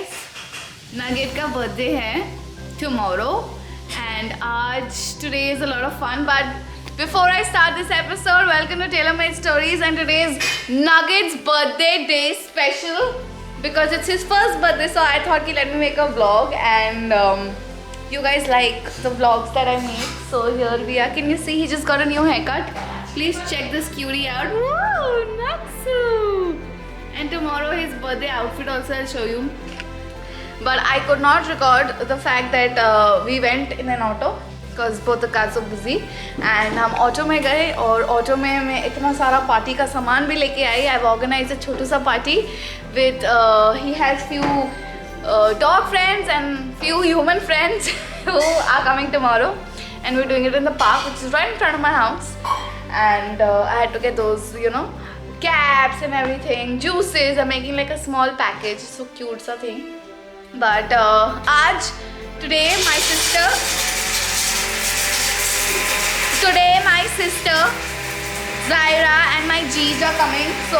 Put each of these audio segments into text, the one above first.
guys, Nugget का birthday है tomorrow and today is a lot of fun. But before I start this episode, welcome to TaylorMade Stories, and today is Nugget's birthday day special because it's his first birthday. So I thought let me make a vlog, and you guys like the vlogs that I make. So here we are. Can you see he just got a new haircut? Please check this cutie out. Whoa, Natsu! And tomorrow his birthday outfit also I'll show you. But I could not record the fact that we went in an auto because both the cars were busy. And हम auto में गए और auto में मैं इतना सारा party का सामान भी लेके आई. I've organized a छोटा सा party with he has few dog friends and few human friends who are coming tomorrow. And we're doing it in the park, which is right in front of my house. And I had to get those, you know, caps and everything, juices. I'm making like a small package, so cute sa thing. But today my sister Zaira and my Jeej are coming, so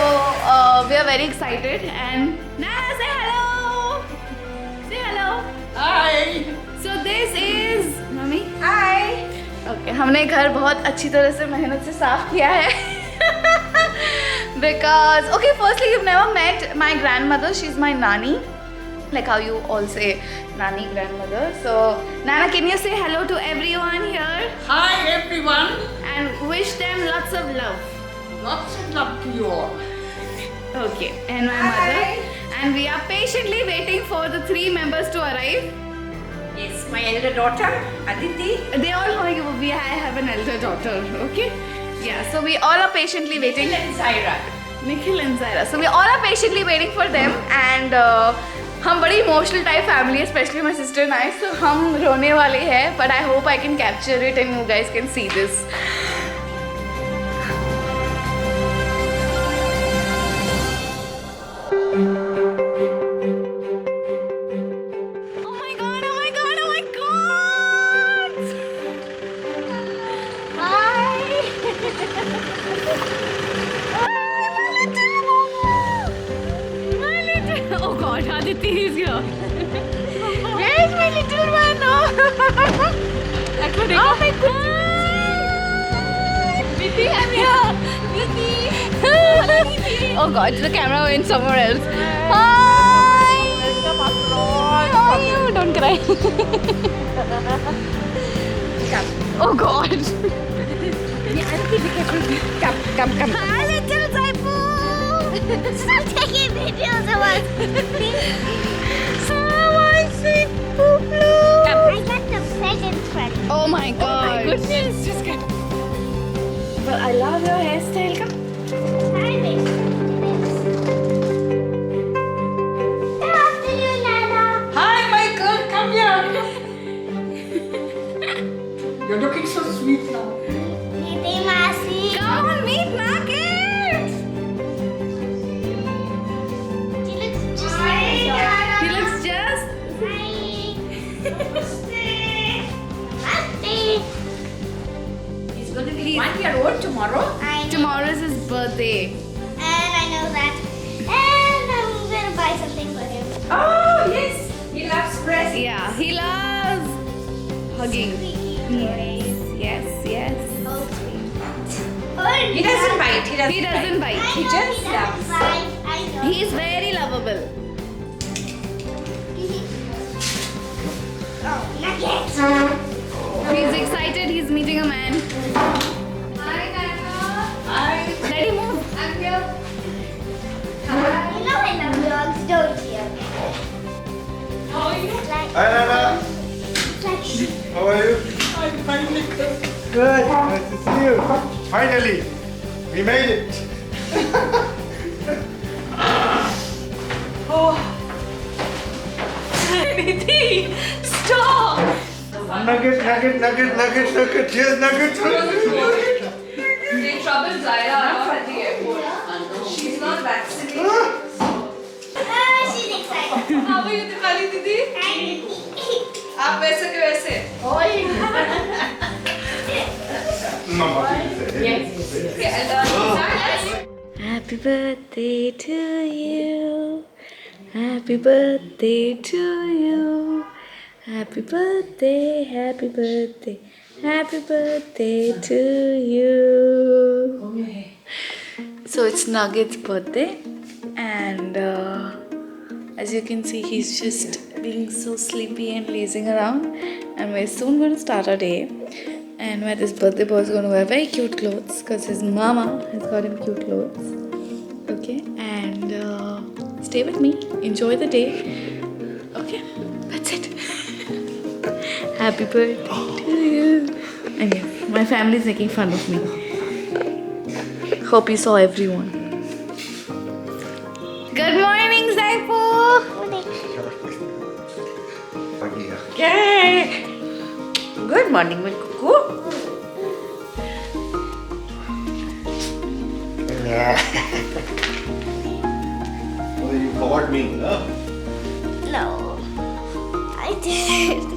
we are very excited. And Nana, say hello. Say hello. Hi. So this is Mummy. Hi. Okay, हमने घर बहुत अच्छी तरह से मेहनत से साफ किया है. Because okay, firstly you've never met my grandmother. She's my nani, like how you all say nani, grandmother. So Nana, can you say hello to everyone here Hi everyone. and wish them lots of love? Lots of love to you all. Okay, and my mother. And we are patiently waiting for the 3 members to arrive. Yes, my elder daughter, Aditi. They all know I have an elder daughter. Okay, yeah. So we all are patiently waiting. And Zaira. Nikhil and Zaira. So we all are patiently waiting for them, and हम बड़ी emotional type family, especially my sister and I. So हम रोने वाले हैं, but I hope I can capture it and you guys can see this. Oh my god! Oh my god! Oh my god! Hi! Oh god, Aditi is here. Where is my little one? Oh my god! Viti, I'm here. Viti. Oh god, the camera went somewhere else. Hi. How are you? Don't cry. Oh god. Aditi, be careful. Come. Hi, little Zaipu. Stop taking videos of us. Someone say poo-poo. I got the presents ready. Oh my god. Oh my goodness. Just get. But I love your hairstyle. Come. Hi, Miss. After you, Nana. Hi Michael, come here. You're looking so sweet now. Niti Masi. Come on, meet Market. She looks just like He looks just. Happy. He's going to be 1 year old tomorrow. Tomorrow is his birthday. And I know that. And I'm gonna buy something for him. Oh yes, he loves presents. Yeah, he loves hugging. Yes. Oh, He doesn't bite. He doesn't bite. I He know just he loves. doesn't bite. I know. He's very lovable. Oh, Nuggets. He's excited. He's meeting a man. Hi, Nana. Hi. Let him move. I'm here. You know I love vlogs, don't you? How are you? Like, Hi Nana, like, how are you? I'm fine, Michael. Good, nice to see you. Finally, we made it. Oh. Aditi, stop. Nugget. Here's nugget. They troubled Zaira at the airport. She's not vaccinated. she's excited. How are you, Diwali Didi? आप वैसे के वैसे. Mama. Happy birthday to you. Happy birthday to you. Happy birthday, happy birthday, happy birthday to you. So it's Nugget's birthday, and as you can see, he's just being so sleepy and lazing around. And we're soon going to start our day. And where this birthday boy is going to wear very cute clothes because his mama has got him cute clothes. Okay, and stay with me, enjoy the day. Okay, that's it. Happy birthday to you. And yeah, my family is making fun of me. Hope you saw everyone. Good morning, Saifu. Yay! Good morning, my cuckoo. Well, you forgot me, huh? No. I didn't.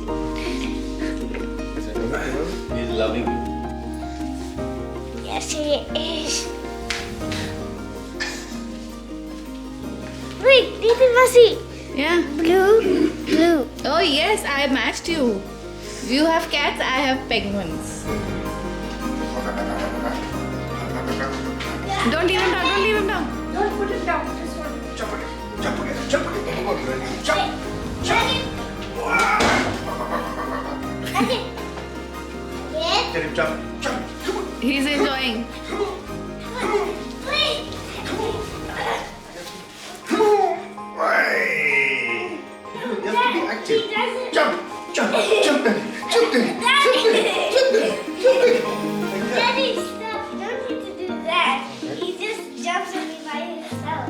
He's loving you. Yes, he is. Wait, Nathan Masi. Yeah. Blue. Oh yes, I matched you. You have cats, I have penguins. Don't leave him down, don't leave him down. Don't put it down. Just one. Jump again, jump again, jump again. Come on, Ready? Jump. Yes. Get him, jump, jump. Come on. He's enjoying. Wait. Come on. Hey. You have to be active. He doesn't. Jump, jump, jump, Daddy. Jump, Daddy. Jump, Daddy. Jump, Daddy. Jump, Daddy. Like that. Daddy, stop. You don't need to do that. He just jumps on me by himself.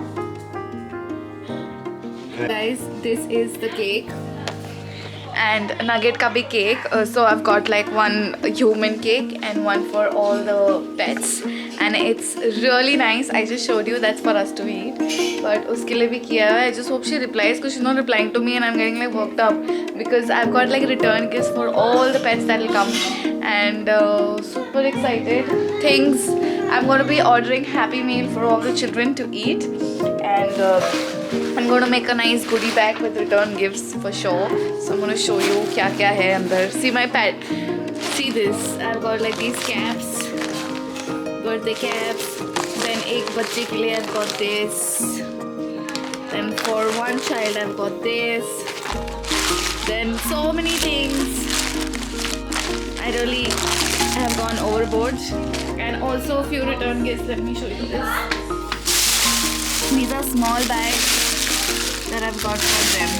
Guys, this is the cake. And Nugget ka bhi cake. So I've got like one human cake and one for all the pets. And it's really nice. I just showed you that's for us to eat. But uske liye bhi kiya hai. I just hope she replies because she's not replying to me and I'm getting like worked up. Because I've got like return gifts for all the pets that will come. And super excited. Things. I'm going to be ordering Happy Meal for all the children to eat. And I'm going to make a nice goodie bag with return gifts for sure. So I'm going to show you kya kya hai andar. See my pet. See this. I've got like these caps. Birthday caps. Then ek bacche ke liye I've got this. Then for one child I've got this. Then so many things. I really have gone overboard. And also a few return gifts. Let me show you this. These are small bags that I've got for them.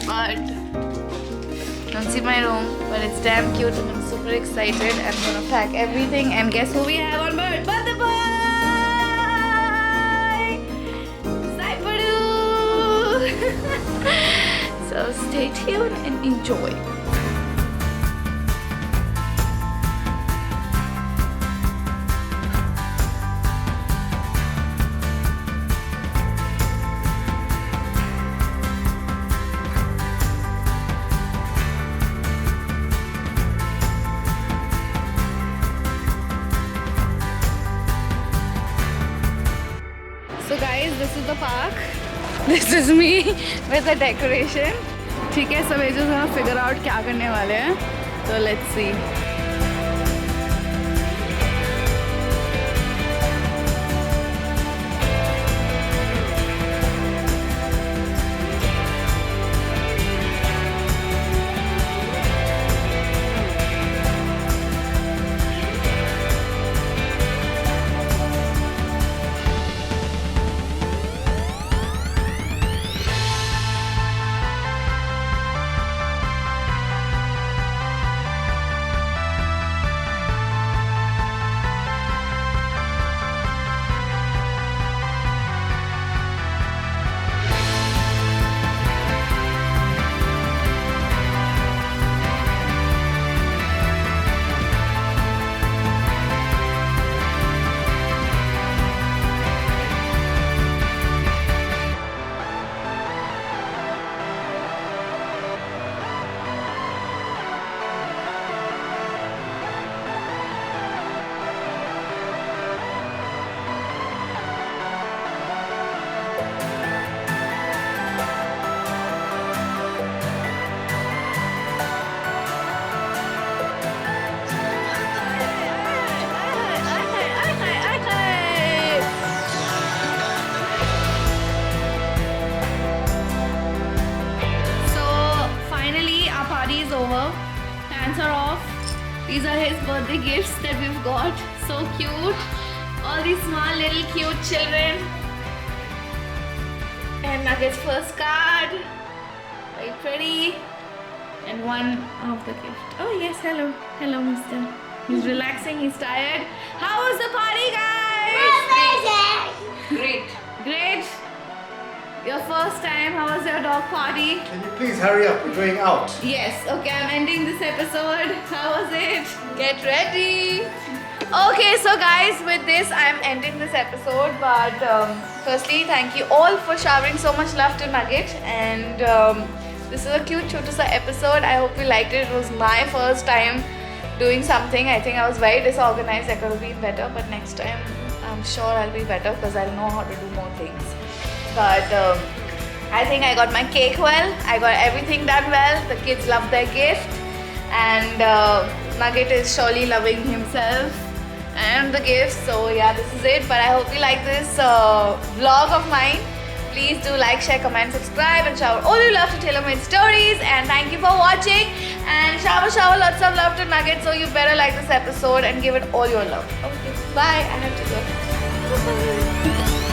But don't see my room, but it's damn cute and I'm super excited. I'm gonna pack everything and guess who we have on board? Birthday boy! Saiparu! So stay tuned and enjoy. So guys, this is the park. This is me with the decoration. ठीक है, सब just gonna figure out क्या करने वाले हैं. So let's see. pants are off. These are his birthday gifts that we've got. So cute. All these small little cute children. And Nugget's first card. Very pretty. And one of the gift. Oh yes, hello. Hello, mister. He's relaxing, he's tired. How was the party, guys? Great. Great. Your first time, how was your dog party? Can you please hurry up? We're going out. Yes, okay, I'm ending this episode. How was it? Get ready. Okay, so guys, with this, I'm ending this episode. But firstly, thank you all for showering so much love to Nugget. And this is a cute Chotusa episode. I hope you liked it. It was my first time doing something. I think I was very disorganized. I could have been better, but next time I'm sure I'll be better because I'll know how to do more things. But I think I got my cake well. I got everything done well. The kids loved their gift. And Nugget is surely loving himself and the gifts. So yeah, this is it. But I hope you like this vlog of mine. Please do like, share, comment, subscribe, and shower all your love to TaylorMade Stories. And thank you for watching. And shower lots of love to Nugget. So you better like this episode and give it all your love. Okay, bye. I have to go.